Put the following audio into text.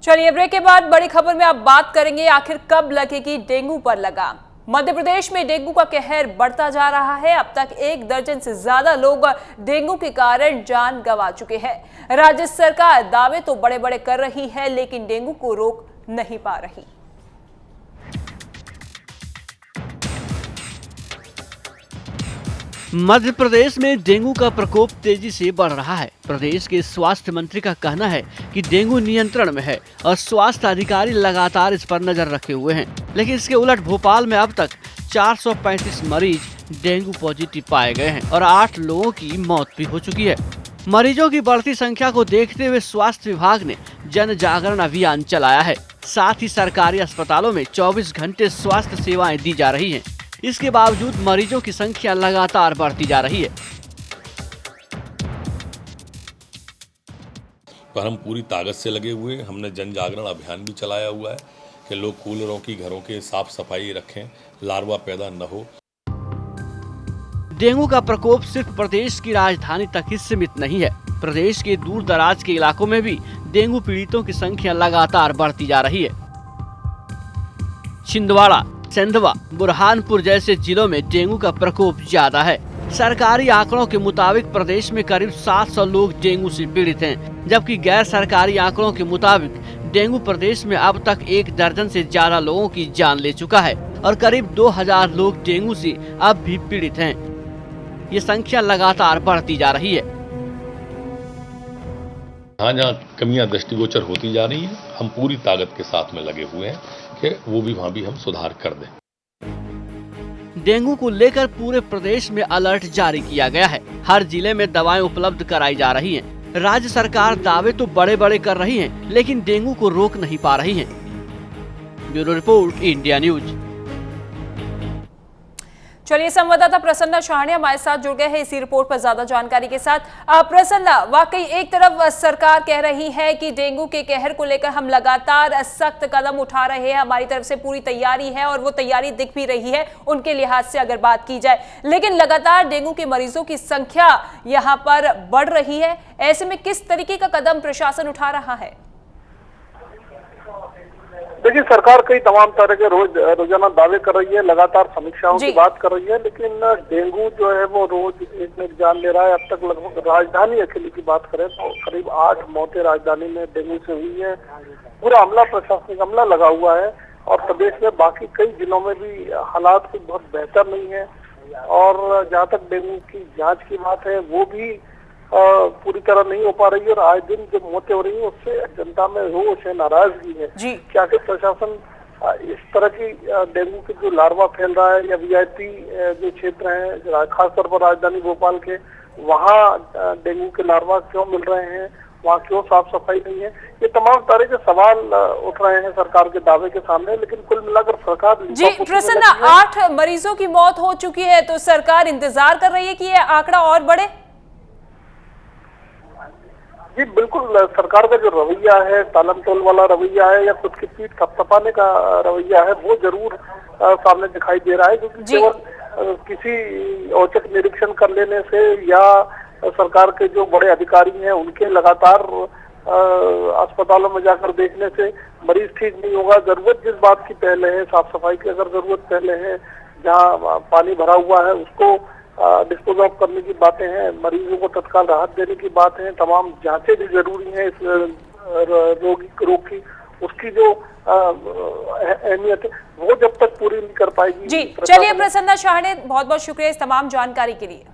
चलिए ब्रेक के बाद बड़ी खबर में आप बात करेंगे आखिर कब लगेगी डेंगू पर लगाम। मध्य प्रदेश में डेंगू का कहर बढ़ता जा रहा है। अब तक 1 दर्जन से ज्यादा लोग डेंगू के कारण जान गंवा चुके हैं। राज्य सरकार दावे तो बड़े बड़े कर रही है, लेकिन डेंगू को रोक नहीं पा रही। मध्य प्रदेश में डेंगू का प्रकोप तेजी से बढ़ रहा है। प्रदेश के स्वास्थ्य मंत्री का कहना है कि डेंगू नियंत्रण में है और स्वास्थ्य अधिकारी लगातार इस पर नजर रखे हुए हैं, लेकिन इसके उलट भोपाल में अब तक 435 मरीज डेंगू पॉजिटिव पाए गए हैं और 8 लोगों की मौत भी हो चुकी है। मरीजों की बढ़ती संख्या को देखते हुए स्वास्थ्य विभाग ने जन जागरण अभियान चलाया है। साथ ही सरकारी अस्पतालों में 24 घंटे स्वास्थ्य सेवाएं दी जा रही है। इसके बावजूद मरीजों की संख्या लगातार बढ़ती जा रही है। पर हम पूरी ताकत से लगे हुए हैं। हमने जन जागरण अभियान भी चलाया हुआ है कि लोग कूलरों की घरों के साफ सफाई रखें, लार्वा पैदा न हो। डेंगू का प्रकोप सिर्फ प्रदेश की राजधानी तक ही सीमित नहीं है। प्रदेश के दूर दराज के इलाकों में भी डेंगू पीड़ितों की संख्या लगातार बढ़ती जा रही है। छिंदवाड़ा, सेंधवा, बुरहानपुर जैसे जिलों में डेंगू का प्रकोप ज्यादा है। सरकारी आंकड़ों के मुताबिक प्रदेश में करीब 700 लोग डेंगू से पीड़ित हैं, जबकि गैर सरकारी आंकड़ों के मुताबिक डेंगू प्रदेश में अब तक 1 दर्जन से ज्यादा लोगों की जान ले चुका है और करीब 2000 लोग डेंगू से अब भी पीड़ित हैं। ये संख्या लगातार बढ़ती जा रही है। जहाँ कमियां दृष्टिगोचर होती जा रही हैं, हम पूरी ताकत के साथ में लगे हुए हैं कि वो भी वहाँ भी हम सुधार कर दें। डेंगू को लेकर पूरे प्रदेश में अलर्ट जारी किया गया है। हर जिले में दवाएं उपलब्ध कराई जा रही हैं। राज्य सरकार दावे तो बड़े बड़े कर रही है, लेकिन डेंगू को रोक नहीं पा रही है। Bureau report, India news. चलिए, संवाददाता प्रसन्ना शाहने हमारे साथ जुड़ गए हैं इसी रिपोर्ट पर ज्यादा जानकारी के साथ। प्रसन्ना, वाकई एक तरफ सरकार कह रही है कि डेंगू के कहर को लेकर हम लगातार सख्त कदम उठा रहे हैं, हमारी तरफ से पूरी तैयारी है और वो तैयारी दिख भी रही है उनके लिहाज से अगर बात की जाए, लेकिन लगातार डेंगू के मरीजों की संख्या यहाँ पर बढ़ रही है। ऐसे में किस तरीके का कदम प्रशासन उठा रहा है? देखिए, सरकार कई तमाम तरह के रोजाना दावे कर रही है, लगातार समीक्षाओं की बात कर रही है, लेकिन डेंगू जो है वो रोज एक में जान ले रहा है। अब तक लगभग राजधानी अकेले की बात करें तो करीब 8 मौतें राजधानी में डेंगू से हुई है। पूरा अमला, प्रशासनिक अमला लगा हुआ है और प्रदेश में बाकी कई जिलों में भी हालात कुछ बहुत बेहतर नहीं है। और जहाँ तक डेंगू की जाँच की बात है, वो भी पूरी तरह नहीं हो पा रही है और आए दिन जो मौतें हो रही है उससे जनता में रोष है, नाराजगी है। क्या कि प्रशासन इस तरह की डेंगू के जो लार्वा फैल रहा है या वीआईपी जो क्षेत्र है, खासतौर पर राजधानी भोपाल के, वहाँ डेंगू के लार्वा क्यों मिल रहे हैं, वहाँ क्यों साफ सफाई नहीं है, ये तमाम तरह के सवाल उठ रहे हैं सरकार के दावे के सामने। लेकिन कुल मिलाकर सरकार जी प्रसन्ना, 8 मरीजों की मौत हो चुकी है, तो सरकार इंतजार कर रही है कि ये आंकड़ा और बढ़े? जी बिल्कुल, सरकार का जो रवैया है, तालम तोल वाला रवैया है या खुद की पीठ थपथपाने का रवैया है, वो जरूर सामने दिखाई दे रहा है। क्योंकि केवल किसी औचक निरीक्षण कर लेने से या सरकार के जो बड़े अधिकारी हैं उनके लगातार अस्पतालों में जाकर देखने से मरीज ठीक नहीं होगा। जरूरत जिस बात की पहले है, साफ सफाई की अगर जरूरत पहले है, जहाँ पानी भरा हुआ है उसको डिस्पोज ऑफ करने की बातें हैं, मरीजों को तत्काल राहत देने की बातें हैं, तमाम जांचें भी जरूरी हैं इस रोग की, उसकी जो अहमियत है वो जब तक पूरी नहीं कर पाएगी। जी चलिए, प्रसन्ना शाह ने बहुत बहुत शुक्रिया इस तमाम जानकारी के लिए।